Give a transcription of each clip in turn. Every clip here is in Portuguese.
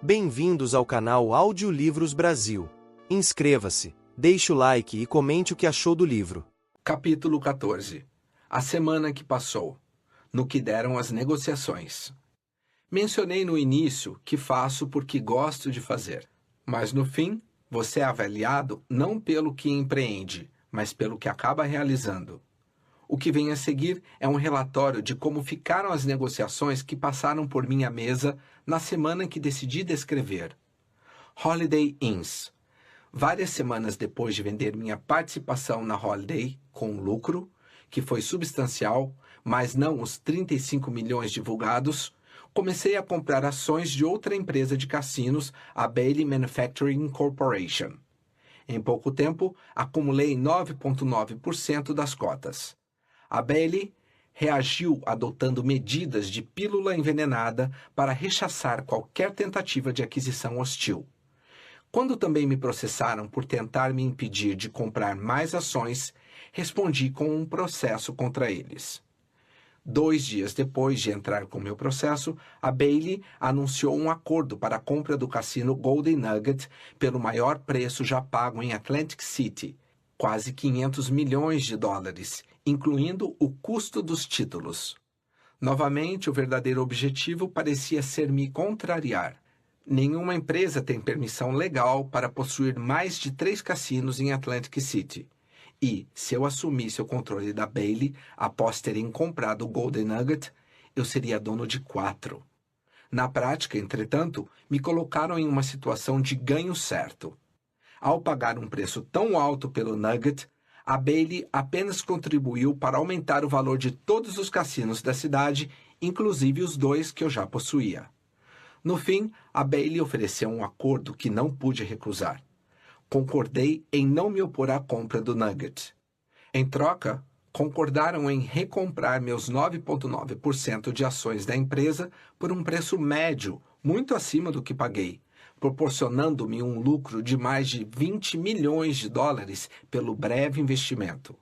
Bem-vindos ao canal Audiolivros Brasil. Inscreva-se, deixe o like e comente o que achou do livro. Capítulo 14. A semana que passou. No que deram as negociações. Mencionei no início que faço porque gosto de fazer, mas no fim, você é avaliado não pelo que empreende, mas pelo que acaba realizando. O que vem a seguir é um relatório de como ficaram as negociações que passaram por minha mesa na semana que decidi descrever. Holiday Inns. Várias semanas depois de vender minha participação na Holiday, com lucro, que foi substancial, mas não os 35 milhões divulgados, comecei a comprar ações de outra empresa de cassinos, a Bailey Manufacturing Corporation. Em pouco tempo, acumulei 9,9% das cotas. A Bailey reagiu adotando medidas de pílula envenenada para rechaçar qualquer tentativa de aquisição hostil. Quando também me processaram por tentar me impedir de comprar mais ações, respondi com um processo contra eles. 2 dias depois de entrar com meu processo, a Bailey anunciou um acordo para a compra do cassino Golden Nugget pelo maior preço já pago em Atlantic City, quase 500 milhões de dólares, incluindo o custo dos títulos. Novamente, o verdadeiro objetivo parecia ser me contrariar. Nenhuma empresa tem permissão legal para possuir mais de 3 cassinos em Atlantic City. E, se eu assumisse o controle da Bailey após terem comprado o Golden Nugget, eu seria dono de 4. Na prática, entretanto, me colocaram em uma situação de ganho certo. Ao pagar um preço tão alto pelo Nugget, a Bailey apenas contribuiu para aumentar o valor de todos os cassinos da cidade, inclusive os 2 que eu já possuía. No fim, a Bailey ofereceu um acordo que não pude recusar. Concordei em não me opor à compra do Nugget. Em troca, concordaram em recomprar meus 9,9% de ações da empresa por um preço médio, muito acima do que paguei, proporcionando-me um lucro de mais de 20 milhões de dólares pelo breve investimento.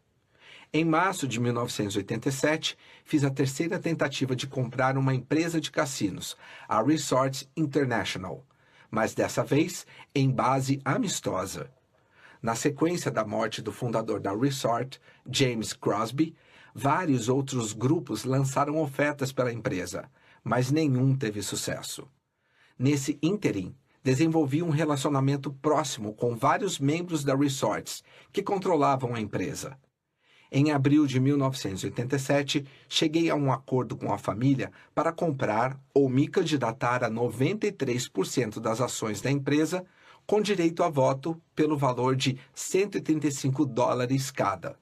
Em março de 1987, fiz a terceira tentativa de comprar uma empresa de cassinos, a Resorts International, mas dessa vez em base amistosa. Na sequência da morte do fundador da Resort, James Crosby, vários outros grupos lançaram ofertas pela empresa, mas nenhum teve sucesso. Nesse ínterim, desenvolvi um relacionamento próximo com vários membros da Resorts que controlavam a empresa. Em abril de 1987, cheguei a um acordo com a família para comprar ou me candidatar a 93% das ações da empresa, com direito a voto pelo valor de 135 dólares cada.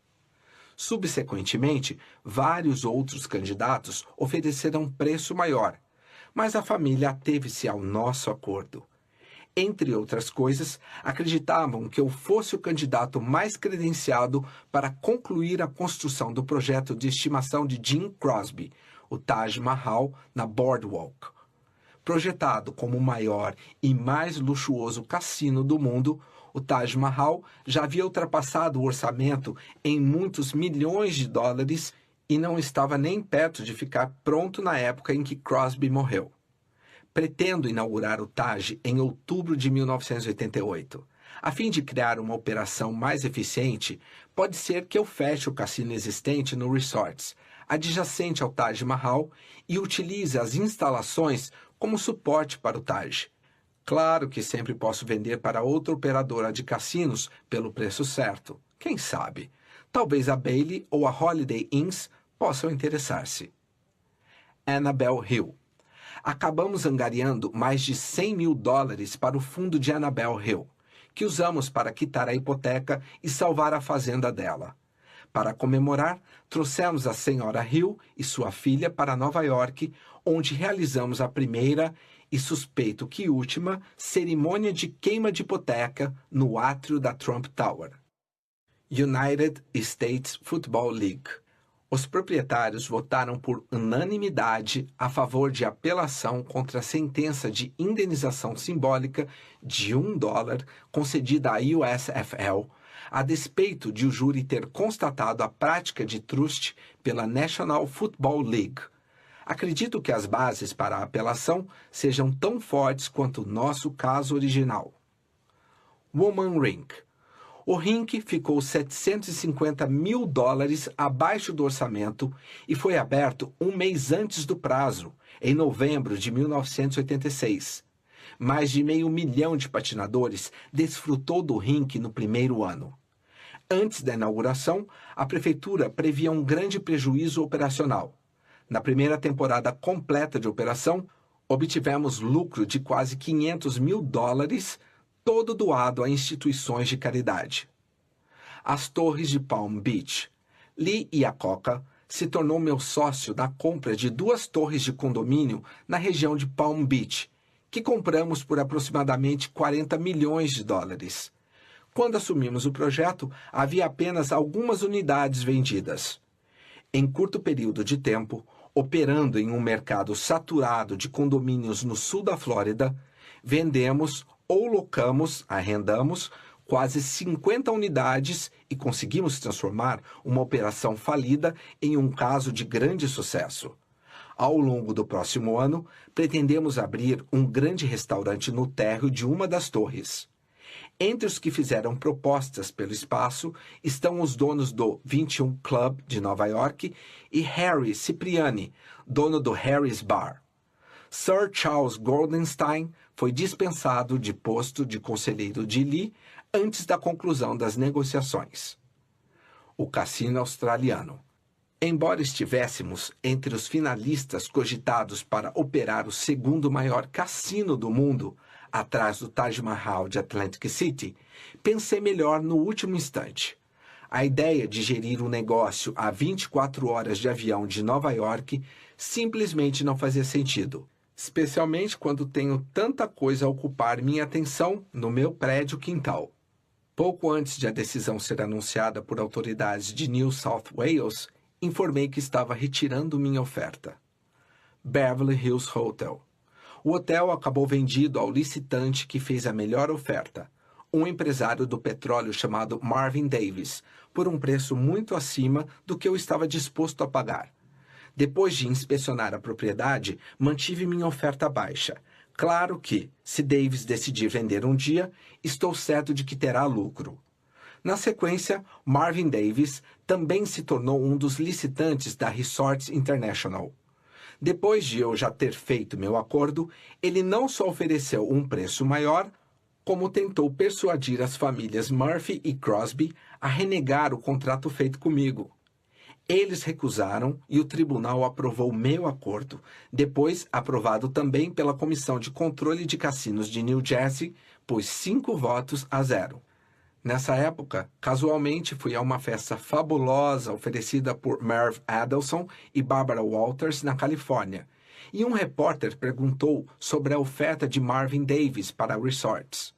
Subsequentemente, vários outros candidatos ofereceram preço maior, mas a família ateve-se ao nosso acordo. Entre outras coisas, acreditavam que eu fosse o candidato mais credenciado para concluir a construção do projeto de estimação de Jim Crosby, o Taj Mahal, na Boardwalk. Projetado como o maior e mais luxuoso cassino do mundo, o Taj Mahal já havia ultrapassado o orçamento em muitos milhões de dólares e não estava nem perto de ficar pronto na época em que Crosby morreu. Pretendo inaugurar o Taj em outubro de 1988. A fim de criar uma operação mais eficiente, pode ser que eu feche o cassino existente no Resorts, adjacente ao Taj Mahal, e utilize as instalações como suporte para o Taj. Claro que sempre posso vender para outra operadora de cassinos pelo preço certo. Quem sabe? Talvez a Bailey ou a Holiday Inns possam interessar-se. Annabel Hill. Acabamos angariando mais de 100 mil dólares para o fundo de Annabel Hill, que usamos para quitar a hipoteca e salvar a fazenda dela. Para comemorar, trouxemos a senhora Hill e sua filha para Nova York, onde realizamos a primeira, e suspeito que última, cerimônia de queima de hipoteca no átrio da Trump Tower. United States Football League. Os proprietários votaram por unanimidade a favor de apelação contra a sentença de indenização simbólica de $1 concedida à USFL, a despeito de o júri ter constatado a prática de trust pela National Football League. Acredito que as bases para a apelação sejam tão fortes quanto o nosso caso original. Woman Rink. O rink ficou $750 mil abaixo do orçamento e foi aberto um mês antes do prazo, em novembro de 1986. Mais de 500 mil de patinadores desfrutou do rink no primeiro ano. Antes da inauguração, a prefeitura previa um grande prejuízo operacional. Na primeira temporada completa de operação, obtivemos lucro de quase $500 mil, todo doado a instituições de caridade. As Torres de Palm Beach. Lee Iacocca se tornou meu sócio na compra de 2 torres de condomínio na região de Palm Beach, que compramos por aproximadamente $40 milhões. Quando assumimos o projeto, havia apenas algumas unidades vendidas. Em curto período de tempo, operando em um mercado saturado de condomínios no sul da Flórida, vendemos ou locamos, arrendamos, quase 50 unidades e conseguimos transformar uma operação falida em um caso de grande sucesso. Ao longo do próximo ano, pretendemos abrir um grande restaurante no térreo de uma das torres. Entre os que fizeram propostas pelo espaço estão os donos do 21 Club de Nova York e Harry Cipriani, dono do Harry's Bar. Sir Charles Goldenstein foi dispensado de posto de conselheiro de Lee antes da conclusão das negociações. O Cassino Australiano. Embora estivéssemos entre os finalistas cogitados para operar o segundo maior cassino do mundo, atrás do Taj Mahal de Atlantic City, pensei melhor no último instante. A ideia de gerir um negócio a 24 horas de avião de Nova York simplesmente não fazia sentido, especialmente quando tenho tanta coisa a ocupar minha atenção no meu prédio quintal. Pouco antes de a decisão ser anunciada por autoridades de New South Wales, informei que estava retirando minha oferta. Beverly Hills Hotel. O hotel acabou vendido ao licitante que fez a melhor oferta, um empresário do petróleo chamado Marvin Davis, por um preço muito acima do que eu estava disposto a pagar. Depois de inspecionar a propriedade, mantive minha oferta baixa. Claro que, se Davis decidir vender um dia, estou certo de que terá lucro. Na sequência, Marvin Davis também se tornou um dos licitantes da Resorts International. Depois de eu já ter feito meu acordo, ele não só ofereceu um preço maior, como tentou persuadir as famílias Murphy e Crosby a renegar o contrato feito comigo. Eles recusaram e o tribunal aprovou meu acordo, depois aprovado também pela Comissão de Controle de Cassinos de New Jersey, por 5-0. Nessa época, casualmente fui a uma festa fabulosa oferecida por Merv Adelson e Barbara Walters na Califórnia, e um repórter perguntou sobre a oferta de Marvin Davis para resorts.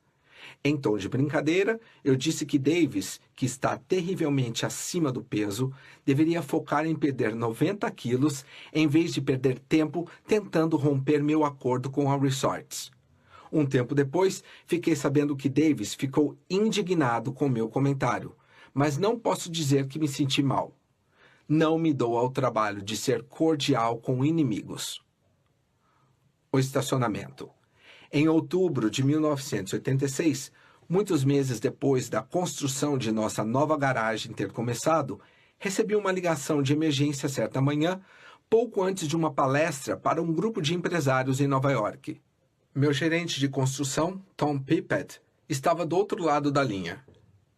Em tom de brincadeira, eu disse que Davis, que está terrivelmente acima do peso, deveria focar em perder 90 quilos em vez de perder tempo tentando romper meu acordo com a Resorts. Um tempo depois, fiquei sabendo que Davis ficou indignado com meu comentário, mas não posso dizer que me senti mal. Não me dou ao trabalho de ser cordial com inimigos. O estacionamento. Em outubro de 1986, muitos meses depois da construção de nossa nova garagem ter começado, recebi uma ligação de emergência certa manhã, pouco antes de uma palestra para um grupo de empresários em Nova York. Meu gerente de construção, Tom Pippett, estava do outro lado da linha.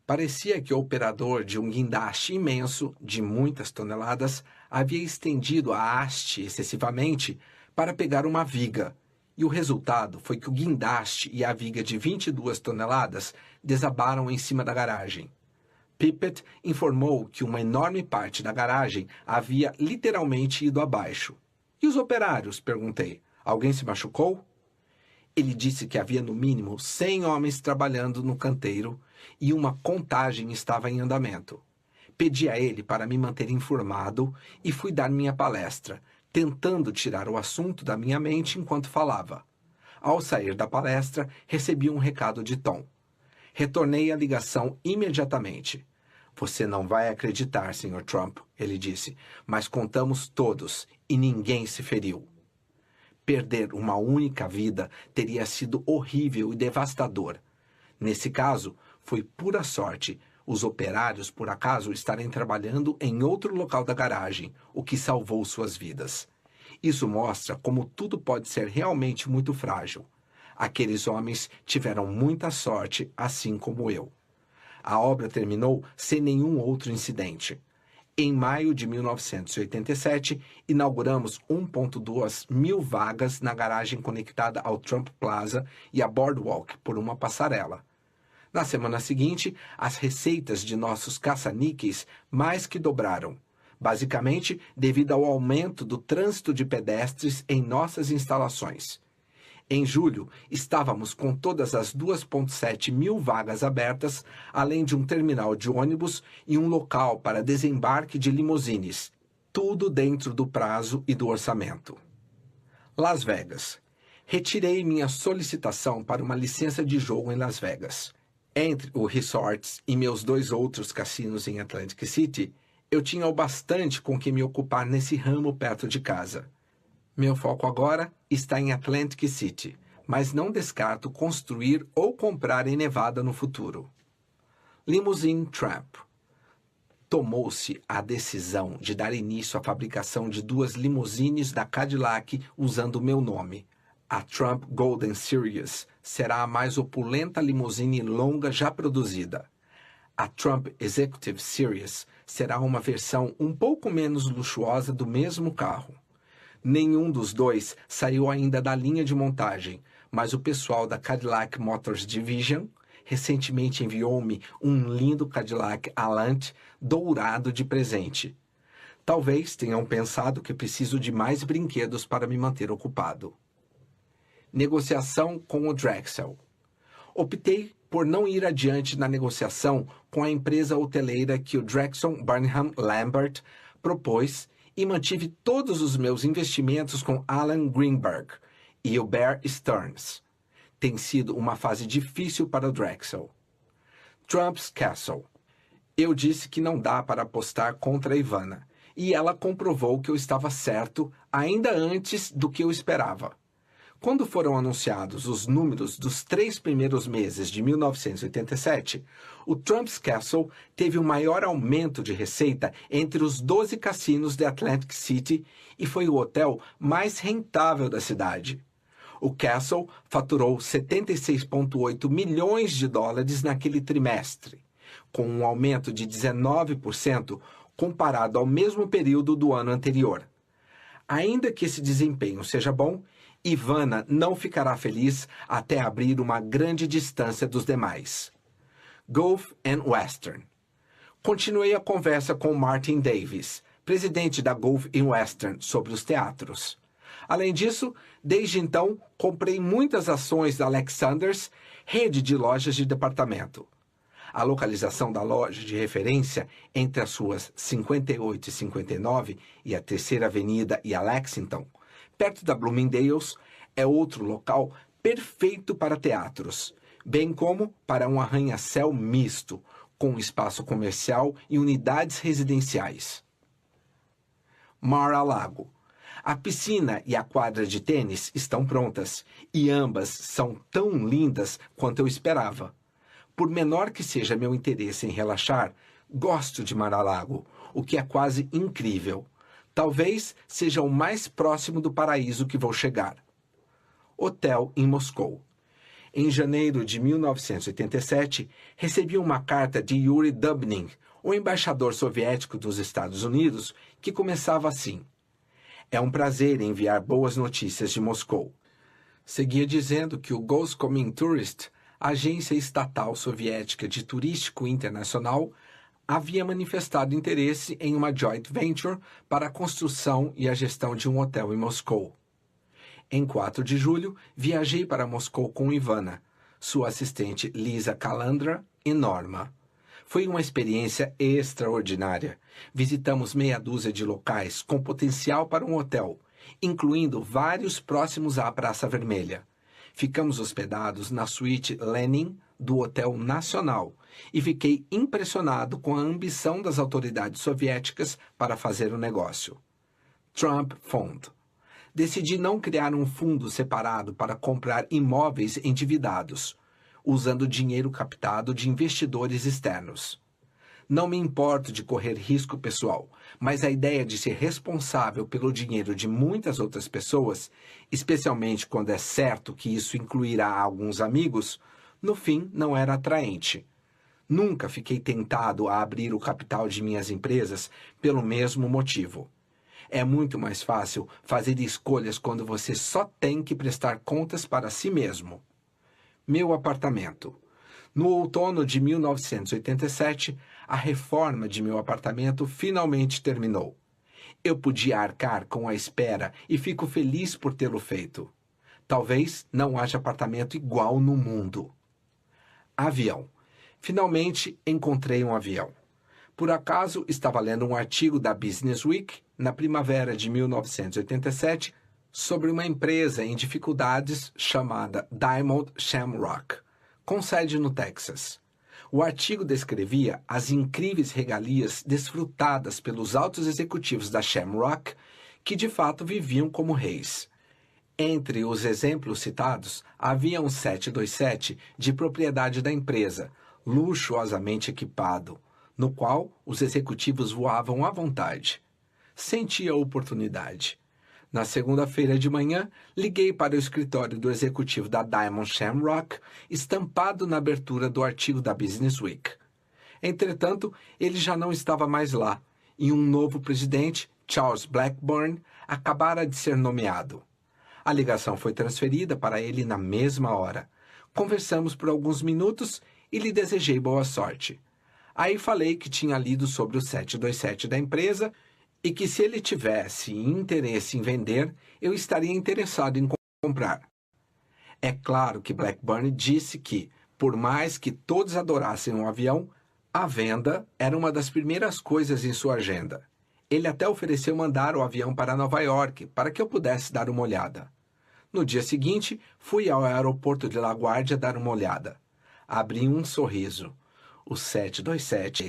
Parecia que o operador de um guindaste imenso, de muitas toneladas, havia estendido a haste excessivamente para pegar uma viga, e o resultado foi que o guindaste e a viga de 22 toneladas desabaram em cima da garagem. Pippett informou que uma enorme parte da garagem havia literalmente ido abaixo. E os operários? Perguntei. Alguém se machucou? Ele disse que havia no mínimo 100 homens trabalhando no canteiro e uma contagem estava em andamento. Pedi a ele para me manter informado e fui dar minha palestra, tentando tirar o assunto da minha mente enquanto falava. Ao sair da palestra, recebi um recado de Tom. Retornei a ligação imediatamente. Você não vai acreditar, Sr. Trump, ele disse, mas contamos todos e ninguém se feriu. Perder uma única vida teria sido horrível e devastador. Nesse caso, foi pura sorte os operários, por acaso, estarem trabalhando em outro local da garagem, o que salvou suas vidas. Isso mostra como tudo pode ser realmente muito frágil. Aqueles homens tiveram muita sorte, assim como eu. A obra terminou sem nenhum outro incidente. Em maio de 1987, inauguramos 1,2 mil vagas na garagem conectada ao Trump Plaza e à Boardwalk por uma passarela. Na semana seguinte, as receitas de nossos caça-níqueis mais que dobraram, basicamente devido ao aumento do trânsito de pedestres em nossas instalações. Em julho, estávamos com todas as 2,7 mil vagas abertas, além de um terminal de ônibus e um local para desembarque de limusines, tudo dentro do prazo e do orçamento. Las Vegas. Retirei minha solicitação para uma licença de jogo em Las Vegas. Entre o Resorts e meus 2 outros cassinos em Atlantic City, eu tinha o bastante com que me ocupar nesse ramo perto de casa. Meu foco agora está em Atlantic City, mas não descarto construir ou comprar em Nevada no futuro. Limousine Trump. Tomou-se a decisão de dar início à fabricação de 2 limusines da Cadillac usando o meu nome. A Trump Golden Series será a mais opulenta limusine longa já produzida. A Trump Executive Series será uma versão um pouco menos luxuosa do mesmo carro. Nenhum dos dois saiu ainda da linha de montagem, mas o pessoal da Cadillac Motors Division recentemente enviou-me um lindo Cadillac Allant dourado de presente. Talvez tenham pensado que preciso de mais brinquedos para me manter ocupado. Negociação com o Drexel. Optei por não ir adiante na negociação com a empresa hoteleira que o Drexel Burnham Lambert propôs e mantive todos os meus investimentos com Alan Greenberg e o Bear Stearns. Tem sido uma fase difícil para o Drexel. Trump's Castle. Eu disse que não dá para apostar contra a Ivana, e ela comprovou que eu estava certo ainda antes do que eu esperava. Quando foram anunciados os números dos 3 primeiros meses de 1987, o Trump's Castle teve o maior aumento de receita entre os 12 cassinos de Atlantic City e foi o hotel mais rentável da cidade. O Castle faturou 76,8 milhões de dólares naquele trimestre, com um aumento de 19% comparado ao mesmo período do ano anterior. Ainda que esse desempenho seja bom, Ivana não ficará feliz até abrir uma grande distância dos demais. Gulf and Western. Continuei a conversa com Martin Davis, presidente da Gulf and Western, sobre os teatros. Além disso, desde então, comprei muitas ações da Alexander's, rede de lojas de departamento. A localização da loja de referência entre as ruas 58 e 59 e a Terceira Avenida e a Lexington, perto da Bloomingdale's, é outro local perfeito para teatros, bem como para um arranha-céu misto, com espaço comercial e unidades residenciais. Mar-a-Lago. A piscina e a quadra de tênis estão prontas, e ambas são tão lindas quanto eu esperava. Por menor que seja meu interesse em relaxar, gosto de Mar-a-Lago, o que é quase incrível. Talvez seja o mais próximo do paraíso que vou chegar. Hotel em Moscou. Em janeiro de 1987, recebi uma carta de Yuri Dubnin, o embaixador soviético dos Estados Unidos, que começava assim: "É um prazer enviar boas notícias de Moscou." Seguia dizendo que o Goskomintourism, agência estatal soviética de turístico internacional, havia manifestado interesse em uma joint venture para a construção e a gestão de um hotel em Moscou. Em 4 de julho, viajei para Moscou com Ivana, sua assistente Lisa Calandra e Norma. Foi uma experiência extraordinária. Visitamos meia dúzia de locais com potencial para um hotel, incluindo vários próximos à Praça Vermelha. Ficamos hospedados na suíte Lenin do Hotel Nacional e fiquei impressionado com a ambição das autoridades soviéticas para fazer o negócio. Trump Fund. Decidi não criar um fundo separado para comprar imóveis endividados, usando dinheiro captado de investidores externos. Não me importo de correr risco pessoal, mas a ideia de ser responsável pelo dinheiro de muitas outras pessoas, especialmente quando é certo que isso incluirá alguns amigos, no fim não era atraente. Nunca fiquei tentado a abrir o capital de minhas empresas pelo mesmo motivo. É muito mais fácil fazer escolhas quando você só tem que prestar contas para si mesmo. Meu apartamento. No outono de 1987, a reforma de meu apartamento finalmente terminou. Eu podia arcar com a espera e fico feliz por tê-lo feito. Talvez não haja apartamento igual no mundo. Avião. Finalmente encontrei um avião. Por acaso, estava lendo um artigo da Business Week, na primavera de 1987, sobre uma empresa em dificuldades chamada Diamond Shamrock, com sede no Texas. O artigo descrevia as incríveis regalias desfrutadas pelos altos executivos da Shamrock, que de fato viviam como reis. Entre os exemplos citados, havia um 727 de propriedade da empresa, luxuosamente equipado, no qual os executivos voavam à vontade. Senti a oportunidade. Na segunda-feira de manhã, liguei para o escritório do executivo da Diamond Shamrock, estampado na abertura do artigo da Business Week. Entretanto, ele já não estava mais lá, e um novo presidente, Charles Blackburn, acabara de ser nomeado. A ligação foi transferida para ele na mesma hora. Conversamos por alguns minutos e lhe desejei boa sorte. Aí falei que tinha lido sobre o 727 da empresa e que se ele tivesse interesse em vender, eu estaria interessado em comprar. É claro que Blackburn disse que, por mais que todos adorassem um avião, a venda era uma das primeiras coisas em sua agenda. Ele até ofereceu mandar o avião para Nova York para que eu pudesse dar uma olhada. No dia seguinte, fui ao aeroporto de LaGuardia dar uma olhada. Abri um sorriso. Os 727